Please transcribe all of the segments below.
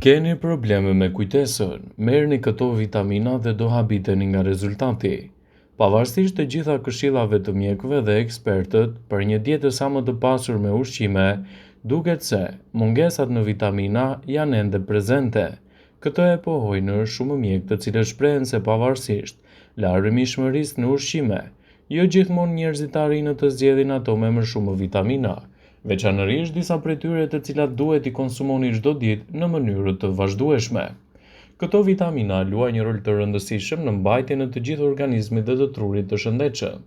Keni probleme me kujtesën, merrni këto vitamina dhe do habiteni nga rezultati. Pavarësisht të gjitha këshillave të mjekëve dhe ekspertët për një dietë sa më të pasur me ushqime, duket se mungesat në vitamina janë ende prezente. Këtë e pohojnë shumë mjekë të cilët shprehen se pavarësisht larmishmërisë në ushqime, jo gjithmonë njerëzit arrin të zgjedhin ato me më shumë vitamina, veçanërisht disa prej tyre të cilat duhet i konsumoni çdo ditë në mënyrë të vazhdueshme. Këto vitamina luajnë një rol të rëndësishëm në mbajtjen e të gjithë organizmit dhe të trurit të shëndetshëm.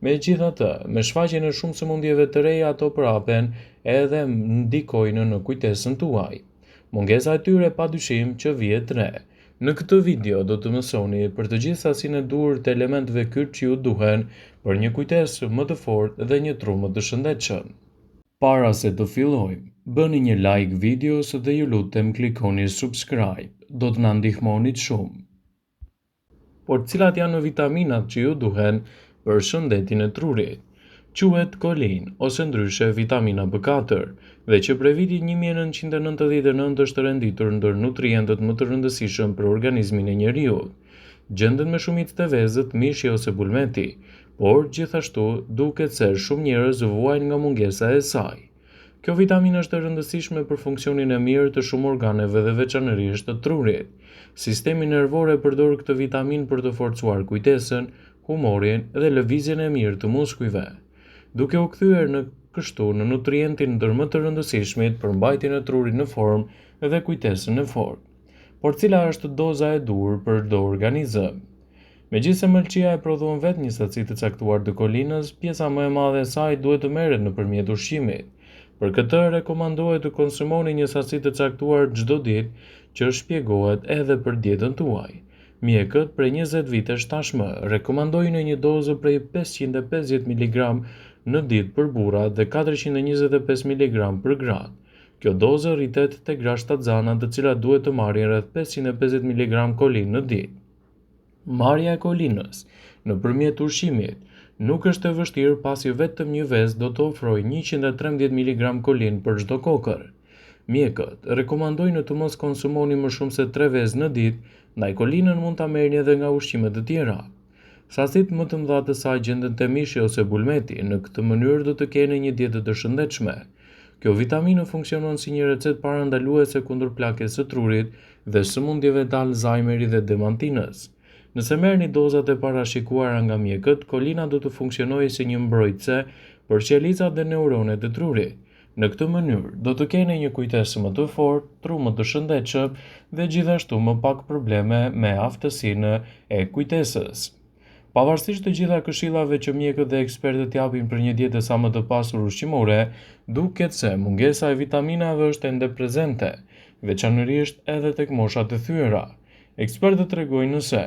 Megjithatë, me shfaqjen e shumë sëmundjeve të reja ato prapen edhe ndikojnë në kujtesën tuaj. Mungesa e tyre padyshim që vihet re. Në këtë video do të mësoni për të gjithë sasinë e duhur të elementeve kyç që ju duhen për një kujtesë më të fortë dhe një tru më të shëndetshëm. Para se të fillojmë, bëni një like videos dhe ju lutem klikoni subscribe, do të na ndihmonit shumë. Por cilat janë vitaminat që ju duhen për shëndetin e trurit? Quhet kolin ose ndryshe vitamina B4 dhe që prej vitit 1999 është renditur ndër nutrientët më të rëndësishëm për organizmin e njeriut. Gjendet me shumicë të vezët, mishi ose bulmeti, por gjithashtu duket se shumë njerëz vuajnë nga mungesa e saj. Kjo vitaminë është e rëndësishme për funksionin e mirë të shumë organeve dhe veçanërisht të trurit. Sistemi nervor e përdor këtë vitaminë për të forcuar kujtesën, humorin dhe lëvizjen e mirë të muskujve, duke u kthyer në kështu në nutrientin ndër më të rëndësishmit për mbajtjen e trurit në formë dhe kujtesën e fortë. Por cila është doza e duhur për çdo organizëm? Megjithëse mëlçia e prodhon vetë një sasi të caktuar të kolinës, pjesa më e madhe e saj duhet të merret nëpërmjet ushqimit. Për këtë rekomandohet të konsumoni një sasi të caktuar çdo ditë, që shpjegohet edhe për dietën tuaj. Mjekët prej 20 vitesh tashmë rekomandojnë një dozë prej 550 mg në ditë për burrat dhe 425 mg për gratë. Kjo dozë rritet tek gra shtatzana, të cilat duhet të marrin rreth 550 mg kolinë në ditë. Marrja e kolinës nëpërmjet ushqimit nuk është e vështirë pasi vetëm një vezë do të ofrojë 113 mg kolinë për çdo kokër. Mjekët rekomandojnë të mos konsumoni më shumë se 3 vezë në ditë, ndaj kolinën mund ta merrni edhe nga ushqime të tjera. Sasitë më të mëdha të saj gjenden te mishi ose bulmeti, në këtë mënyrë do të keni një dietë të shëndetshme. Kjo vitaminë funksionon si një recetë parandaluese kundër plakjes së trurit dhe sëmundjeve të Alzheimerit dhe demantinës. Nëse merrni dozat e parashikuara nga mjekët, kolina do të funksionojë si një mbrojtëse për qelicat dhe neuronet e trurit. Në këtë mënyrë, do të keni një kujtesë më të fortë, tru më të shëndetshëm dhe gjithashtu më pak probleme me aftësinë e kujtesës. Pavarësisht të gjitha këshillave që mjekët dhe ekspertët japin për një dietë sa më të pasur ushqimore, duket se mungesa e vitaminave është ende prezente, veçanërisht edhe tek moshat e thyera. Ekspertët tregojnë se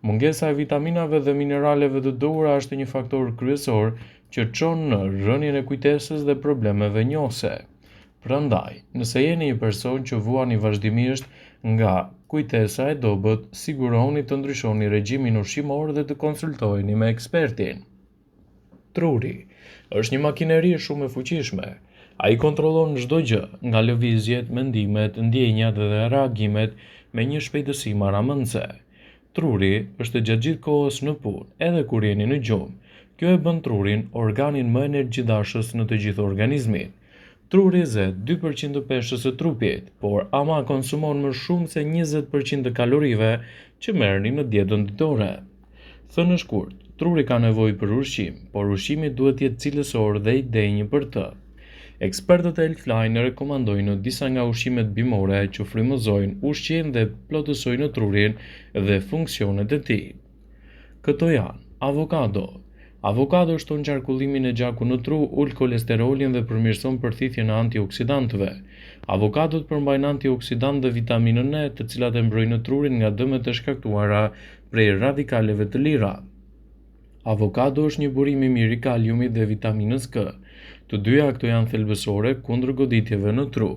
mungesa e vitaminave dhe mineraleve të duhura është një faktor kryesor që çon në rënien e kujtesës dhe problemeve njohëse. Prandaj, nëse jeni një person që vuani vazhdimisht nga kujtesa e dobët, sigurohuni të ndryshoni regjimin ushqimor dhe të konsultoheni me ekspertin. Truri është një makineri shumë e fuqishme. Ai kontrollon çdo gjë, nga lëvizjet, mendimet, ndjenjat dhe reagimet me një shpejtësi maramëndse. Truri është gjatë gjithë kohës në punë, edhe kur jeni në gjumë. Kjo e bën trurin organin më energjidashës në të gjithë organizmin. Truri zet 2% të peshës së trupit, por ama konsumon më shumë se 20% të kalorive që merrni në dietën ditore. Thënë në shkurt, truri ka nevojë për ushqim, por ushqimi duhet të jetë cilësor dhe i denjë për të. Ekspertët e Healthline rekomandojnë disa nga ushqimet bimore që frymëzojnë ushqim dhe plotësojnë trurin dhe funksionet e tij. Këto janë avokado. Avokado shton qarkullimin e gjakut në tru, ul kolesterolin dhe përmirëson përthithjen e antioksidantëve. Avokadot përmbajnë antioksidant dhe vitaminën E, të cilat e mbrojnë trurin nga dëmet e shkaktuara prej radikaleve të lira. Avokado është një burim i mirë i kaliumit dhe vitaminës K. Të dyja këto janë thelbësore kundër goditjeve në tru.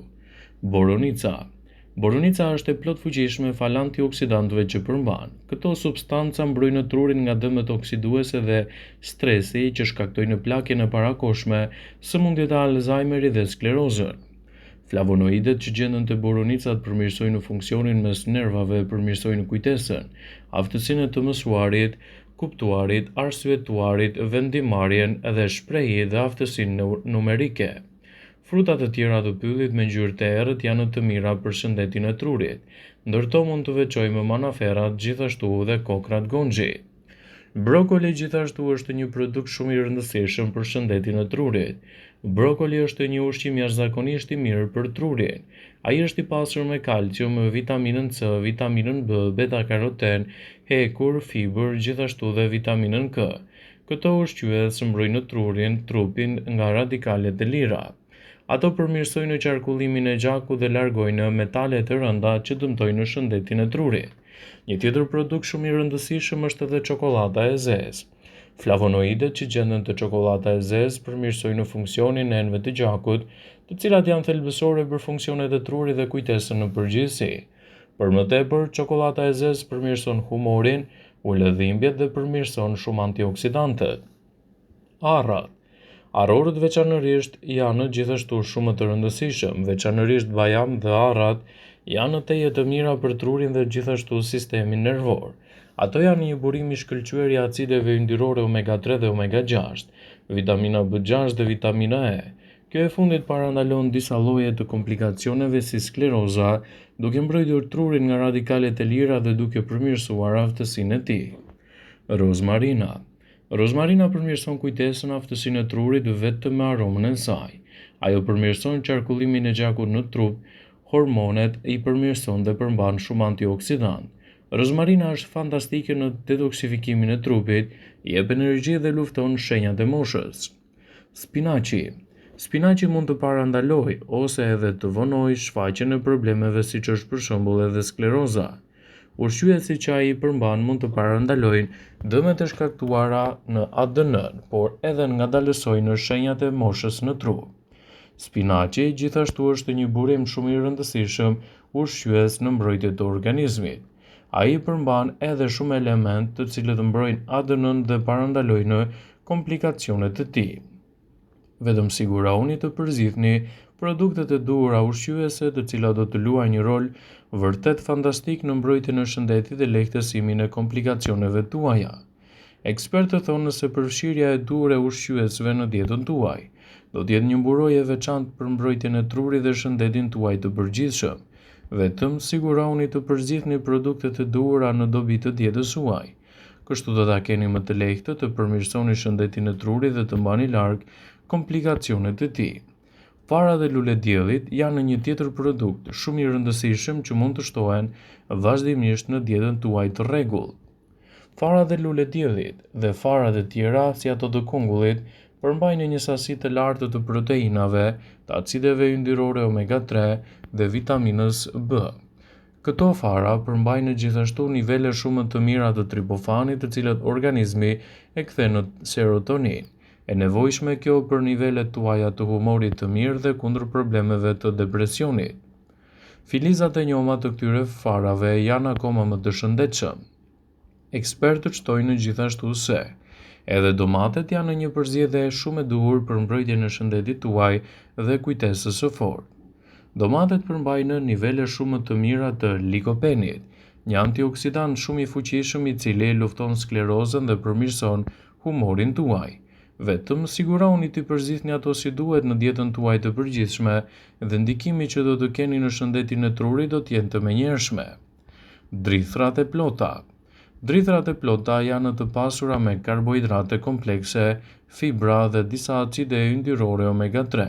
Boronica. Boronica është e plot fuqishme fal antioksidantëve që përmban. Këto substanca mbrojnë trurin nga dëmet oksiduese dhe stresi që shkaktojnë plakjen e parakoshme, sëmundjet e Alzheimerit dhe sklerozën. Flavonoidet që gjenden te boronicat përmirësojnë funksionin mes nervave, përmirësojnë kujtesën, aftësinë e të mësuarit, kuptuarit, arsyetuarit, vendimarrjen dhe shprehje dhe aftësinë numerike. Frutat e tjera të pyllit me ngjyrë të errët janë të mira për shëndetin e trurit, ndërto mund të veçojmë manaferat, gjithashtu dhe kokrat gonxhi. Brokoli gjithashtu është një produkt shumë i rëndësishëm për shëndetin e trurit. Brokoli është një ushqim jashtëzakonisht i mirë për trurin. Ai është i pasur me kalcium, vitaminën C, vitaminën B, beta-karoten, hekur, fibër, gjithashtu dhe vitaminën K. Këto ushqyes mbrojnë trupin nga radikalet e lira. Ato përmirësojnë qarkullimin e gjakut dhe largojnë metalet e rënda që dëmtojnë shëndetin e trurit. Një tjetër produkt shumë i rëndësishëm është edhe çokolada e zezë. Flavonoidet që gjenden te çokolada e zezë përmirësojnë funksionin e enëve të gjakut, të cilat janë thelbësore për funksionet e trurit dhe kujtesën në përgjithësi. Për më tepër, çokolada e zezë përmirëson humorin, ul dhimbjet dhe përmirëson shumë antioksidantët. Arrat. Arrorët veçanërisht janë gjithashtu shumë të rëndësishëm, veçanërisht bajam dhe arrat janë teje të mira për trurin dhe gjithashtu sistemin nervor. Ato janë një burim i shkëlqyer i acideve yndyrore omega-3 dhe omega-6, vitamina B6 dhe vitamina E. Kjo e fundit parandalon disa lloje të komplikacioneve si skleroza, duke mbrojtur trurin nga radikalet e lira dhe duke përmirësuar aftësinë e tij. Rozmarina. Rozmarina përmirëson kujtesën, aftësinë e trurit vetëm me aromën e saj. Ajo përmirëson qarkullimin e gjakut në trup, hormonet i përmirëson dhe përmban shumë antioksidant. Rozmarina është fantastike në detoksifikimin e trupit, jep energji dhe lufton shenjat e moshës. Spinaçi. Spinaçi mund të parandalojë ose edhe të vonojë shfaqjen e problemeve siç është për shembull edhe skleroza. Ushqyesi që ai përmban mund të parandalojnë dëmet e shkaktuara në ADN, por edhe ngadalësojnë shenjat e moshës në trup. Spinaçi gjithashtu është një burim shumë i rëndësishëm ushqyes në mbrojtje të organizmit. Ai përmban edhe shumë elementë të cilët mbrojnë ADN-n dhe parandalojnë komplikacionet të tij. Vetëm sigurohuni të përzihni produktet e duhura ushqyese të cilat do të luajnë një rol vërtet fantastik në mbrojtjen e shëndetit dhe lehtësimin e komplikacioneve tuaja. Ekspertët thonë se përfshirja e duhur e ushqyesve në dietën tuaj do të jetë një mburojë e veçantë për mbrojtjen e trurit dhe shëndetin tuaj të përgjithshëm. Vetëm sigurohuni të përzihni produktet e duhura në dobi të dietës suaj. Kështu do ta keni më të lehtë të përmirësoni shëndetin e trurit dhe të mbani larg komplikacionet e tij. Fara dhe lule diellit janë një tjetër produkt shumë i rëndësishëm që mund të shtohen vazhdimisht në dietën tuaj të rregullt. Fara dhe lule diellit dhe farat e tjera si ato të kungullit përmbajnë një sasi të lartë të proteinave, të acideve yndyrore omega-3 dhe vitaminës B. Këto fara përmbajnë gjithashtu nivele shumë të mira të tripofanit, të cilat organizmi e kthen në serotonin. E nevojshme kjo për nivelet tuaja të humorit të mirë dhe kundër problemeve të depresionit. Filizat e njoma të këtyre farave janë akoma më të shëndetshëm. Ekspertët shtojnë gjithashtu se edhe domatet janë një përzgjedhje shumë e duhur për mbrojtjen e shëndetit tuaj dhe kujtesës së fortë. Domatet përmbajnë nivele shumë të mira të likopenit, një antioksidant shumë i fuqishëm i cili lufton sklerozën dhe përmirëson humorin tuaj. Vetëm sigurohuni të përzihni ato si duhet në dietën tuaj të përgjithshme dhe ndikimi që do të keni në shëndetin e trurit do të jenë të menjëhershme. Drithrat e plota. Drithrat e plota janë të pasura me karbohidrate komplekse, fibra dhe disa acide yndyrore omega-3,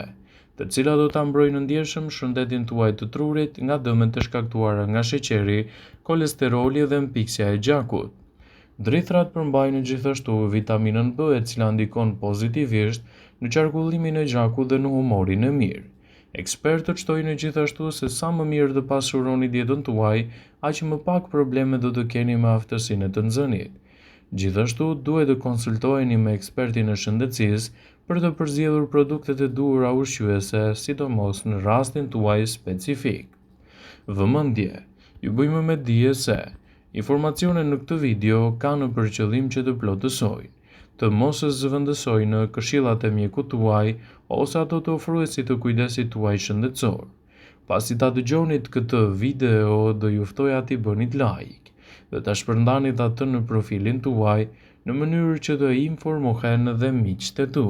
të cilat do ta mbrojnë ndjeshëm shëndetin tuaj të trurit nga dëmet të shkaktuara nga sheqeri, kolesteroli dhe mpiksja e gjakut. Drithrat përmbajnë gjithashtu vitaminën B, e cila ndikon pozitivisht në qarkullimin e gjakut dhe në humorin e mirë. Ekspertët shtojnë gjithashtu se sa më mirë të pasuroni dietën tuaj, aq më pak probleme do të keni me aftësinë e të nxënit. Gjithashtu duhet të konsultoheni me ekspertin e shëndetësisë për të përzgjedhur produktet e duhura ushqyese, sidomos në rastin tuaj specifik. Vëmendje. Ju bëjmë me dije se informacionet në këtë video kanë për qëllim që të plotësojnë, të mos zëvendësojnë këshillat e mjekut tuaj ose ato të ofruesit të kujdesit tuaj shëndetësor. Pasi ta dëgjonit këtë video, do ju ftoja t'i bënit like dhe ta shpërndanit atë në profilin tuaj në mënyrë që të informohen dhe miqtë e tu.